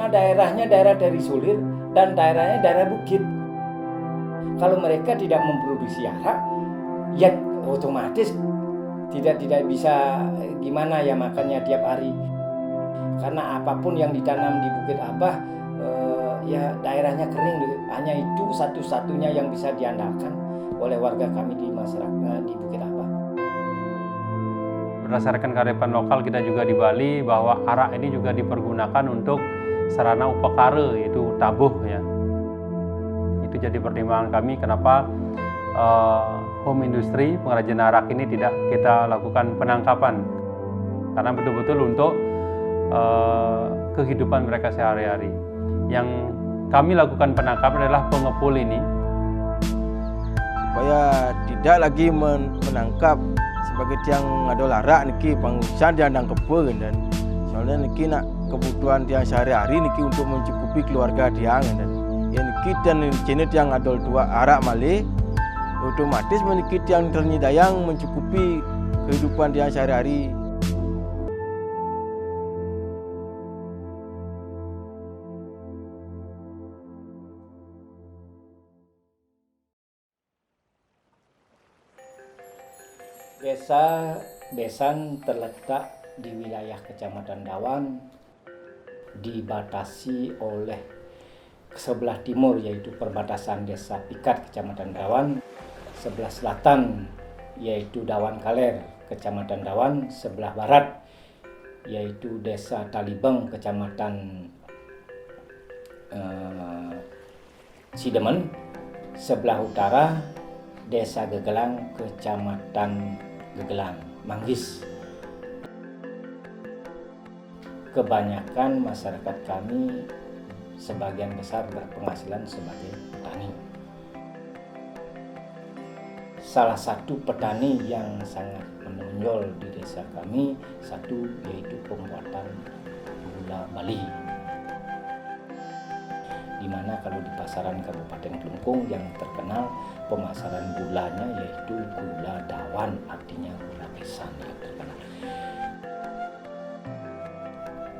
karena daerahnya daerah dari sulir dan daerahnya daerah bukit. Kalau mereka tidak memproduksi arak, ya otomatis tidak bisa gimana ya makannya tiap hari. Karena apapun yang ditanam di Bukit Abah, ya daerahnya kering. Hanya itu satu-satunya yang bisa diandalkan oleh warga kami di masyarakat di Bukit Abah. Berdasarkan kearifan lokal kita juga di Bali bahwa arak ini juga dipergunakan untuk sarana upakara, yaitu tabuh ya. Itu jadi pertimbangan kami kenapa home industry pengrajin arak ini tidak kita lakukan penangkapan, karena betul-betul untuk kehidupan mereka sehari-hari. Yang kami lakukan penangkapan adalah pengepul ini supaya tidak lagi menangkap sebagai tiang ngadol arak niki pengusaha diandang kebun, dan soalnya niki nak kebutuhan tiang sehari-hari niki untuk mencukupi keluarga tiang, dan ya niki dan jenis tiang ngadol dua arak malih otomatis meniki tiang ternyidayang mencukupi kehidupan tiang sehari-hari. Desa Besan terletak di wilayah Kecamatan Dawan, dibatasi oleh sebelah timur yaitu perbatasan Desa Pikat Kecamatan Dawan, sebelah selatan yaitu Dawan Kaler Kecamatan Dawan, sebelah barat yaitu Desa Talibeng Kecamatan Sidemen, sebelah utara Desa Gegelang Kecamatan Gegelang, Manggis. Kebanyakan masyarakat kami sebagian besar berpenghasilan sebagai petani. Salah satu petani yang sangat menonjol di desa kami satu yaitu pembuatan gula Bali. Di mana kalau di pasaran Kabupaten Kelungkung yang terkenal pemasaran gulanya yaitu gula Dawan, artinya gula Besan yang terkenal.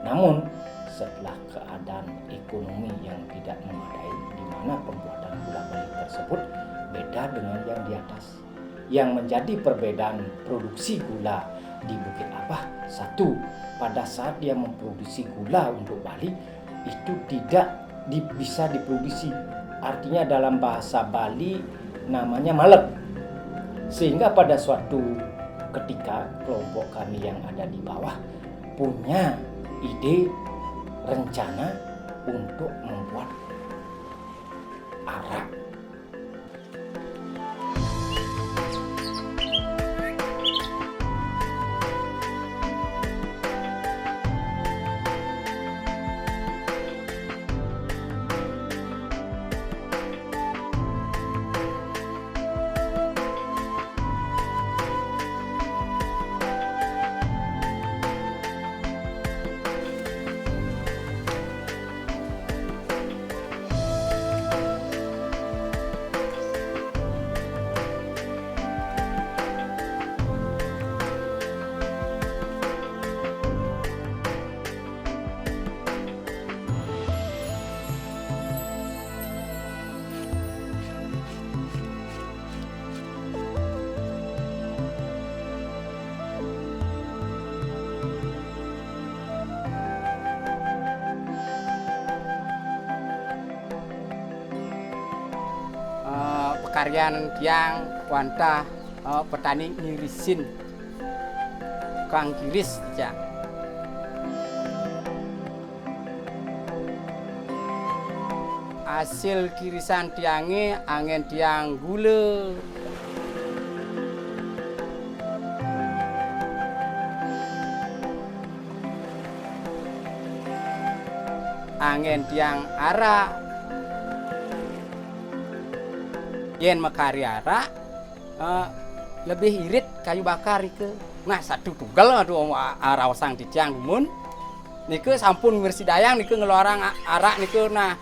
Namun setelah keadaan ekonomi yang tidak memadai, di mana pembuatan gula Bali tersebut beda dengan yang di atas. Yang menjadi perbedaan produksi gula di Bukit Abah, satu, pada saat dia memproduksi gula untuk Bali itu tidak bisa diproduksi, artinya dalam bahasa Bali namanya malek. Sehingga pada suatu ketika kelompok kami yang ada di bawah punya ide rencana untuk membuat arak. Pekaryan tiang wantah petani ngirisin kang kiris ya. Hasil kirisan tiange angen tiang gula. Angen tiang arak. Yen mekari arak lebih irit kayu bakar itu. Nah satu tunggal aduh arawasang di tiang mun. Niku sampun mirsidayang niku ngeluarang arak niku nah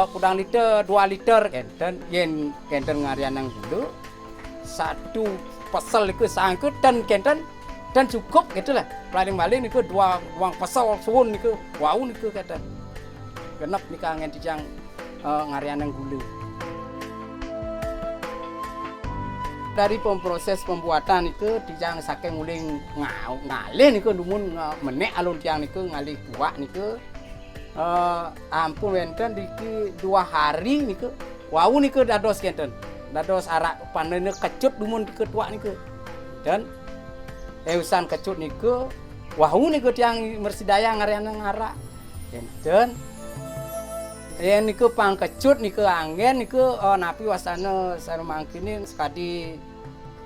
kudang liter 2 liter kenten yen kenten ngarian nang dulu satu pesel niku sangkut dan kenten dan cukup gitu lah. Paling-paling niku 2 pesel suwun niku wau niku kenten. genep nika angen dijang ngarian gula. Dari proses pembuatan itu dijang saking muling ngalih niku dumun menek alun tiang niku ngalih buak niku ampun wonten iki 2 hari niku wau niku dados kenten. Dados arak panene kecut dumun di ketua niku. Dan usan kecut niku wau niku tiang mersidaya ngarian ngarak. Kenten yen niku pang kecut niku angin niku napi wasana sarumangkini sekadi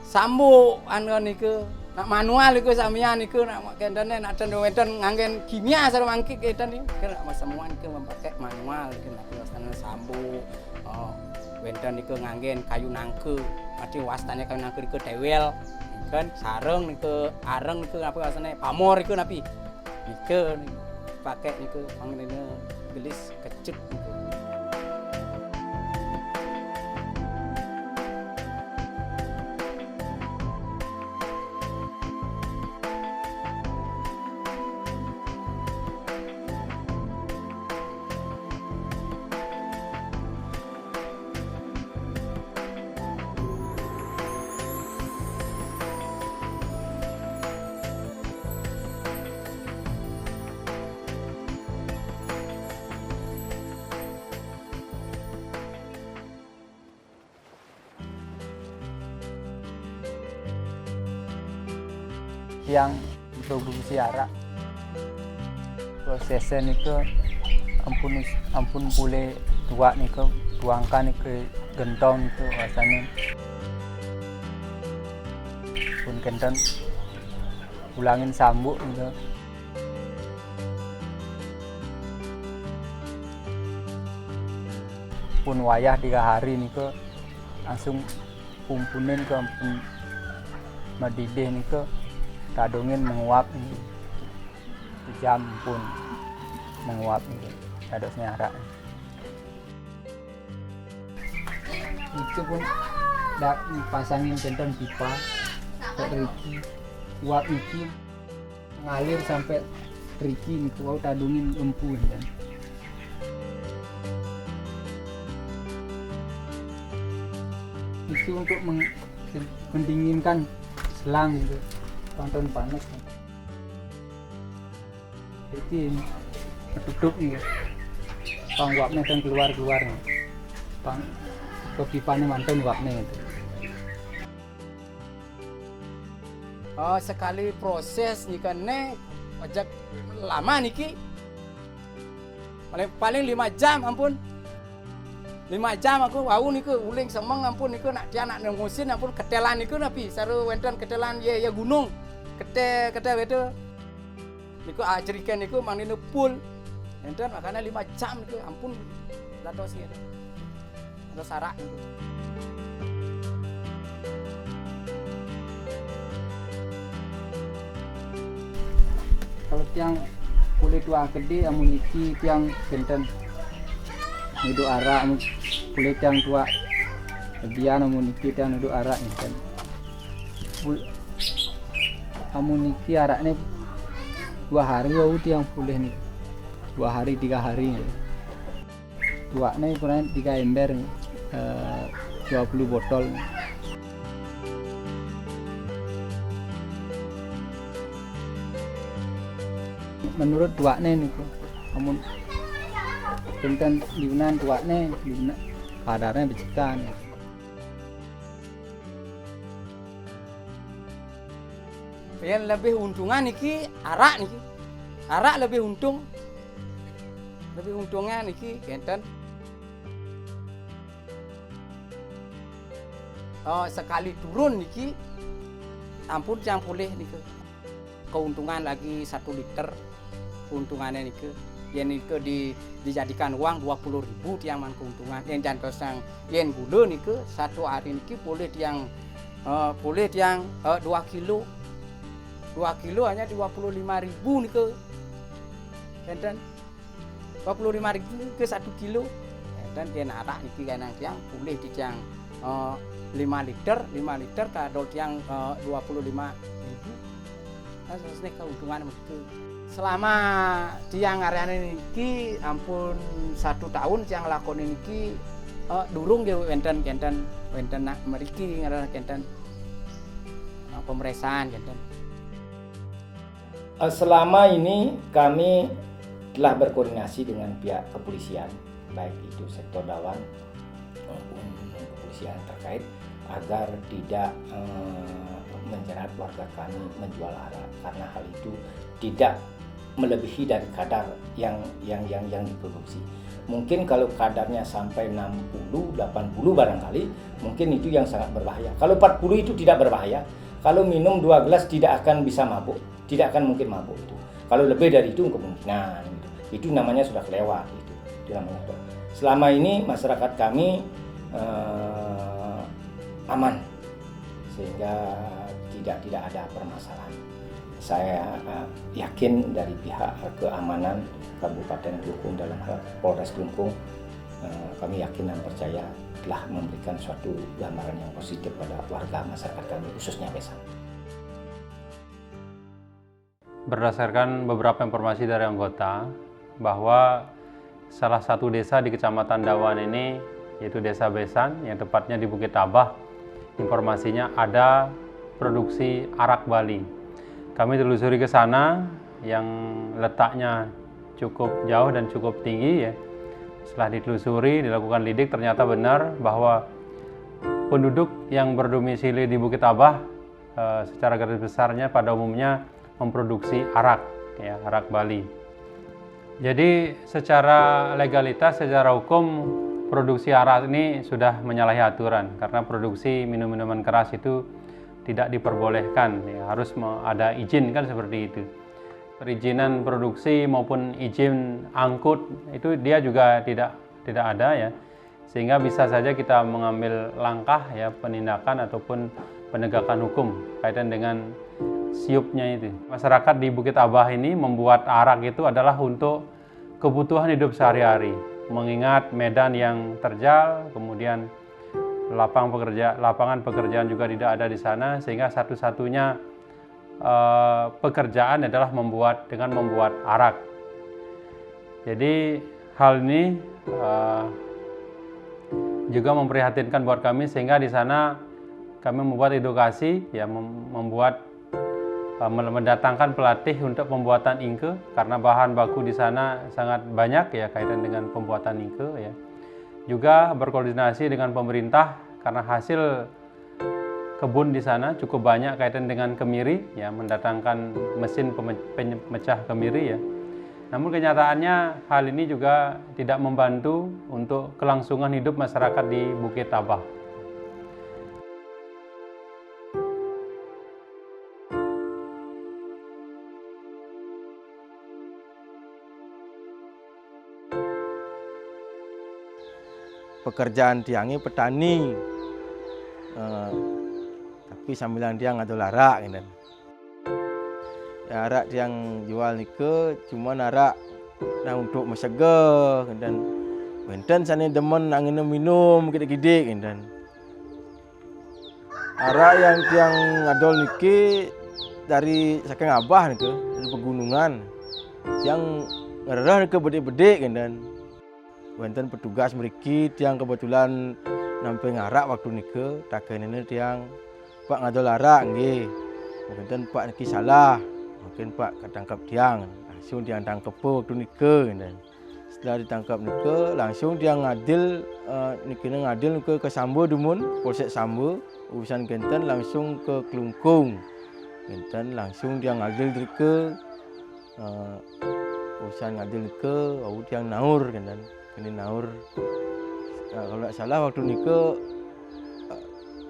sambu anu niku nak manual niku samian niku nak kendane nak wenten nganggen kimia sarumangki keten niku nak semua niku memakai manual niku napi wasana sambu wenten niku nganggen kayu nangke mati wastane kayu nangke niku tewel kan sareng niku areng niku apa wasane pamor niku napi niku pakai niku pangnene gelis kecut niku. Yang produksi arak prosesnya niku ampun boleh tua niku tuangkan niku gentong niku rasanya pun kenten ulangin sambuk niku pun wayah 3 hari niku langsung kumpunin ke ampun madideh niku kadungin menguap ini jam pun menguap ini kadosnya arak itu pun dak pasangin centang pipa ke riki uap iki ngalir sampai riki niku wau tadungin empun kan itu untuk mendinginkan selang gitu tonton panas kan. Jadi tutup nih pang uapnya kan keluar nih pang ke pipanya mantan uapnya itu. Sekali proses nih kan ojek lama niki paling 5 jam ampun 5 jam aku wau niku uling semeng ampun niku nak dia nak nengusin ampun ketelan niku napi saru wenten ketelan ya gunung kete itu niku ajerikan niku manine pul enten makanya 5 jam niku ampun dados ya dados arak niku. Kalau tiang kulit tua gede amun iki tiang benten hidup arak kulit yang tua lebihan amun iki tiang hidup arak kan amun iki araknya 2 hari wau tiang pulih nih 2 hari 3 hari tuaknya kurang 3 ember 20 botol menurut tuaknya nih amun tentang diunan tuaknya diunan kadarnya becikan yang lebih untungan niki arak niki. Arak lebih untung. Lebih untungnya niki kenten. Sekali turun niki ampun yang pulih niki. Keuntungan lagi 1 liter. Keuntungannya niki. Yang niki dijadikan uang 20.000 tiang man keuntungan. Yang jantos yang yen gula niki 1 hari niki boleh tiang 2 kilo. 2 kilo hanya 25.000 nih ke, dan 25.000 ke 1 kilo, dan dia arak nih kan yang boleh di yang 5 liter kadol yang 25.000, nah selesai keuntungan begitu. selama tiang areane niki ampun 1 tahun tiang lakoni niki durung ge wenten nak mriki ngaranna kenten pemeriksaan kenten. Selama ini kami telah berkoordinasi dengan pihak kepolisian, baik itu sektor Dawan maupun kepolisian terkait agar tidak menjerat warga kami menjual arak, karena hal itu tidak melebihi dari kadar yang diproduksi. Mungkin kalau kadarnya sampai 60, 80 barangkali, mungkin itu yang sangat berbahaya. Kalau 40 itu tidak berbahaya. Kalau minum 2 gelas tidak akan bisa mabuk, tidak akan mungkin mabuk itu. Kalau lebih dari itu kemungkinan gitu. Itu namanya sudah kelewat itu. Itu namanya sudah. Selama ini masyarakat kami aman, sehingga tidak ada permasalahan. Saya yakin dari pihak keamanan Kabupaten Klungkung dalam hal Polres Klungkung, kami yakin dan percaya telah memberikan suatu gambaran yang positif pada warga masyarakat kami, khususnya Besan. Berdasarkan beberapa informasi dari anggota, bahwa salah satu desa di Kecamatan Dawan ini, yaitu Desa Besan, yang tepatnya di Bukit Tabah, informasinya ada produksi arak Bali. Kami telusuri ke sana yang letaknya cukup jauh dan cukup tinggi ya. Setelah ditelusuri, dilakukan lidik, ternyata benar bahwa penduduk yang berdomisili di Bukit Tabah secara garis besarnya pada umumnya memproduksi arak, ya, arak Bali. Jadi secara legalitas, secara hukum, produksi arak ini sudah menyalahi aturan, karena produksi minuman keras itu tidak diperbolehkan, ya, harus ada izin kan seperti itu. Perizinan produksi maupun izin angkut itu dia juga tidak ada ya, sehingga bisa saja kita mengambil langkah ya penindakan ataupun penegakan hukum kaitan dengan siupnya itu. Masyarakat di Bukit Tabah ini membuat arak itu adalah untuk kebutuhan hidup sehari-hari, mengingat medan yang terjal, kemudian lapangan pekerjaan juga tidak ada di sana, sehingga satu-satunya pekerjaan adalah membuat arak. Jadi hal ini juga memprihatinkan buat kami, sehingga di sana kami membuat edukasi, ya, mendatangkan pelatih untuk pembuatan ingke, karena bahan baku di sana sangat banyak ya kaitan dengan pembuatan ingke ya. Juga berkoordinasi dengan pemerintah karena hasil kebun di sana cukup banyak kaitan dengan kemiri ya, mendatangkan mesin pemecah kemiri ya. Namun kenyataannya hal ini juga tidak membantu untuk kelangsungan hidup masyarakat di Bukit Tabah. Pekerjaan tiangnya petani, tapi sambilan tiang ada arak gitu. Ya, arak tiang jual nike cuma arak nah untuk mesegeh dan benten sana demen angin minum gede-gede gitu. Arak yang tiang ngadol nike dari saking abah nike dari pegunungan, tiang ngerah nike bede-bede gitu. Wonten petugas mriki tiang kebetulan nampi ngarak waktu nike takenene tiang Pak ngadol arak nggih. Mungkin Pak niki salah. Mungkin Pak ketangkap tiang. Langsung tiang tangkep waktu nike. Setelah ditangkap nike langsung tiang ngadil ngadil ke Sambo Dumun, Polsek Sambo, urusan Genten langsung ke Klungkung. Genten langsung tiang ngadil ke urusan ngadil ke tiang naur Genten. Ini naur, kalau tidak salah waktu nike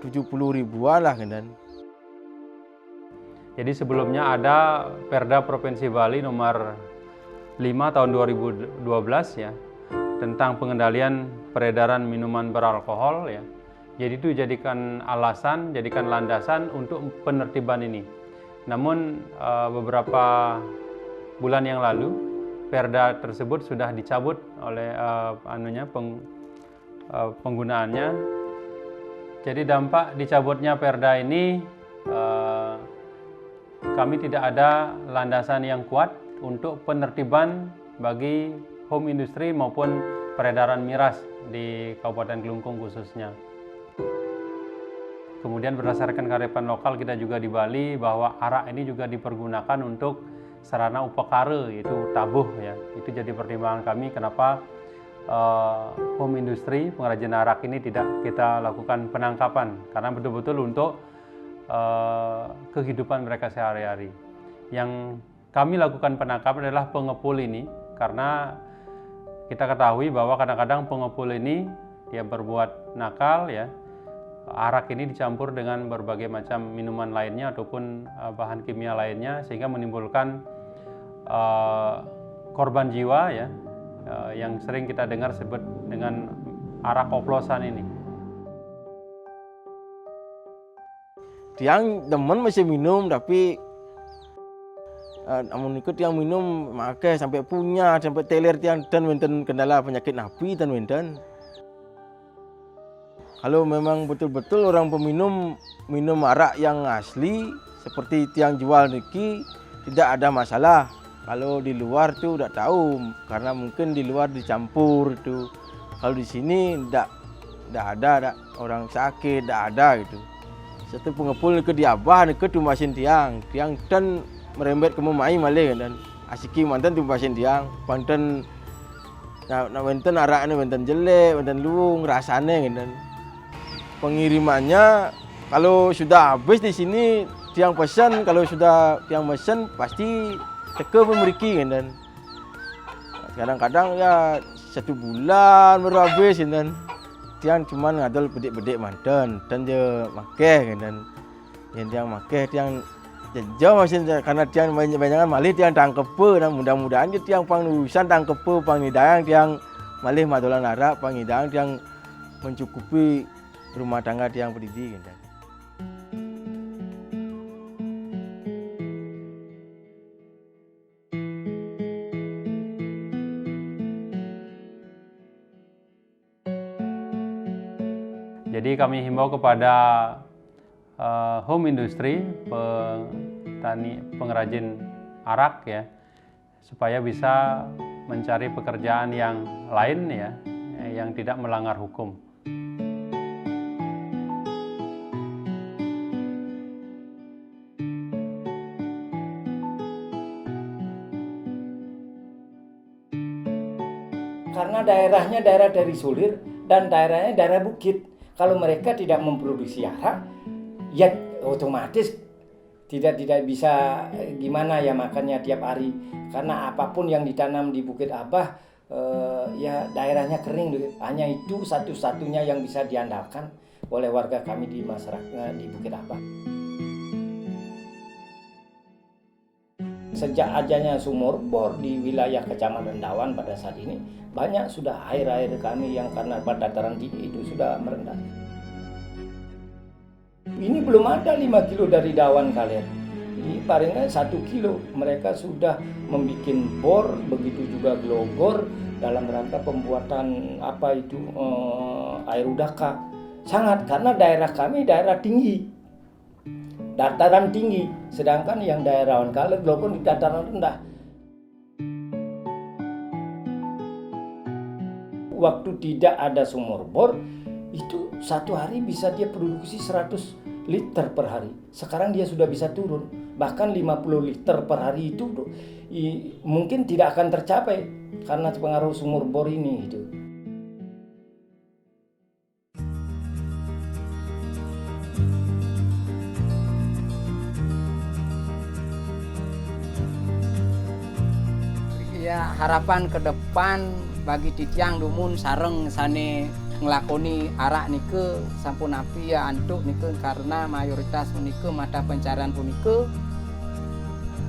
70 ribuan lah kan. Jadi sebelumnya ada Perda Provinsi Bali nomor 5 tahun 2012 ya, tentang pengendalian peredaran minuman beralkohol ya. Jadi itu jadikan alasan, jadikan landasan untuk penertiban ini. Namun beberapa bulan yang lalu Perda tersebut sudah dicabut oleh penggunaannya. Jadi dampak dicabutnya Perda ini, kami tidak ada landasan yang kuat untuk penertiban bagi home industry maupun peredaran miras di Kabupaten Kelungkung khususnya. Kemudian berdasarkan kearifan lokal kita juga di Bali bahwa arak ini juga dipergunakan untuk sarana upakara, yaitu tabuh ya. Itu jadi pertimbangan kami kenapa home industry pengrajin arak ini tidak kita lakukan penangkapan, karena betul-betul untuk kehidupan mereka sehari-hari. Yang kami lakukan penangkapan adalah pengepul ini, karena kita ketahui bahwa kadang-kadang pengepul ini dia berbuat nakal ya. Arak ini dicampur dengan berbagai macam minuman lainnya ataupun bahan kimia lainnya, sehingga menimbulkan korban jiwa ya, yang sering kita dengar sebut dengan arak oplosan ini. Tiang demen masih minum, tapi namun ikut tiang minum makai sampai punya, sampai teler tiang dan wenten kendala penyakit napi dan wenten. Kalau memang betul-betul orang peminum minum arak yang asli seperti tiang jual niki tidak ada masalah. Kalau di luar tuh udah tahu, karena mungkin di luar dicampur itu. Kalau di sini tidak ada orang sakit, tidak ada gitu. Satu pengepul ke diabah ke tumasin tiang dan merembet ke memai malih dan asiki mantan tumasin tiang, panten na wenten arak wenten jelek, wenten luung rasane dan pengirimannya kalau sudah habis di sini tiang pesan, kalau sudah tiang pesan pasti teke memiliki dan kadang-kadang ya 1 bulan baru habis dan tiang cuman ngadol bedik-bedik mantan dan dia makeh dan yang tiang makeh tiang jauh masih karena tiang banyak malih tiang tangkep dan mudah-mudahan dia tiang panglusan tangkep pangidang tiang malih madolan arak pangidang tiang mencukupi rumah tangga tiang pendidik gitu. Jadi kami himbau kepada home industry, petani pengrajin arak ya, supaya bisa mencari pekerjaan yang lain ya, yang tidak melanggar hukum. Karena daerahnya daerah dari sulir dan daerahnya daerah bukit. Kalau mereka tidak memproduksi arak, ya otomatis tidak bisa gimana ya makannya tiap hari. Karena apapun yang ditanam di Bukit Abah, ya daerahnya kering. Hanya itu satu-satunya yang bisa diandalkan oleh warga kami di masyarakat di Bukit Abah. Sejak adanya sumur bor di wilayah Kecamatan Dawan pada saat ini, banyak sudah air-air kami yang karena dataran tinggi itu sudah merendah. Ini belum ada 5 kilo dari Dawan kalian. Ini paling 1 kilo. Mereka sudah membuat bor, begitu juga glogor dalam rangka pembuatan air udaka. Sangat, karena daerah kami daerah tinggi. Dataran tinggi, sedangkan yang daerah Kaler glogor di dataran rendah. Waktu tidak ada sumur bor, itu 1 hari bisa dia produksi 100 liter per hari. Sekarang dia sudah bisa turun, bahkan 50 liter per hari itu mungkin tidak akan tercapai karena pengaruh sumur bor ini itu. Ya harapan ke depan bagi titiang dumun sareng sane ngelakoni arak nike sampun api ya antuk nike karena mayoritas nike mata pencarian punike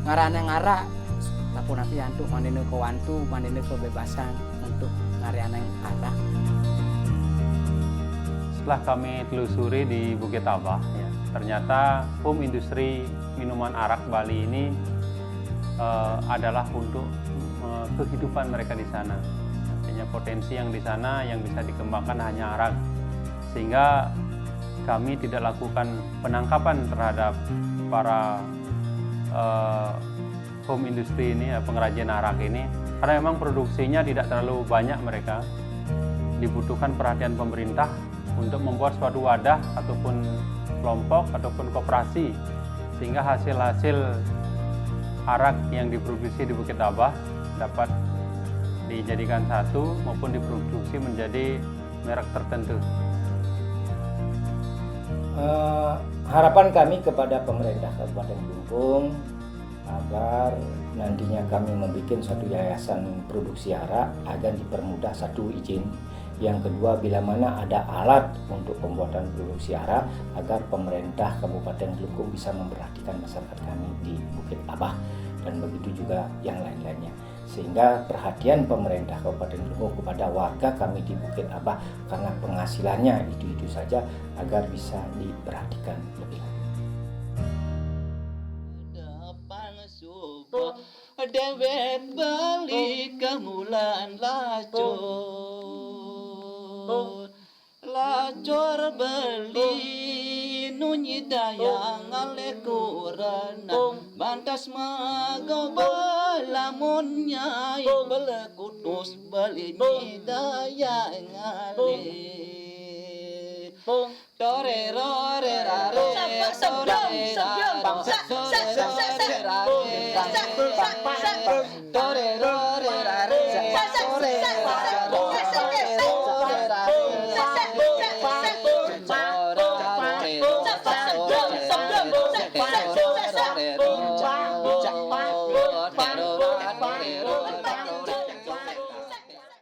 ngarane ngarak sampun api antuk mandene kewantu mandene kebebasan untuk ngariane arak. Setelah kami telusuri di Bukit Abah ya, ternyata home industri minuman arak Bali ini adalah untuk kehidupan mereka di sana. Artinya potensi yang di sana yang bisa dikembangkan hanya arak. Sehingga kami tidak lakukan penangkapan terhadap para home industry ini, pengrajin arak ini, karena memang produksinya tidak terlalu banyak mereka. Dibutuhkan perhatian pemerintah untuk membuat suatu wadah ataupun kelompok ataupun koperasi, sehingga hasil-hasil arak yang diproduksi di Bukit Abah dapat dijadikan satu maupun diproduksi menjadi merek tertentu. Harapan kami kepada pemerintah Kabupaten Kelungkung agar nantinya kami membuat suatu yayasan produksi arak agar dipermudah satu izin. Yang kedua, bila mana ada alat untuk pembuatan produksi arak agar pemerintah Kabupaten Kelungkung bisa memperhatikan masyarakat kami di Bukit Abah dan begitu juga yang lain-lainnya. Sehingga perhatian pemerintah Kabupaten Kelungkung kepada warga kami di Bukit Abah karena penghasilannya itu saja agar bisa diperhatikan lebih lanjut. Dewet balik ke mulan lacur beli nunyi dayang ale kurana bantas magau balamun nyai bela kutus beli nyi dayang ale dore rore rare sebelum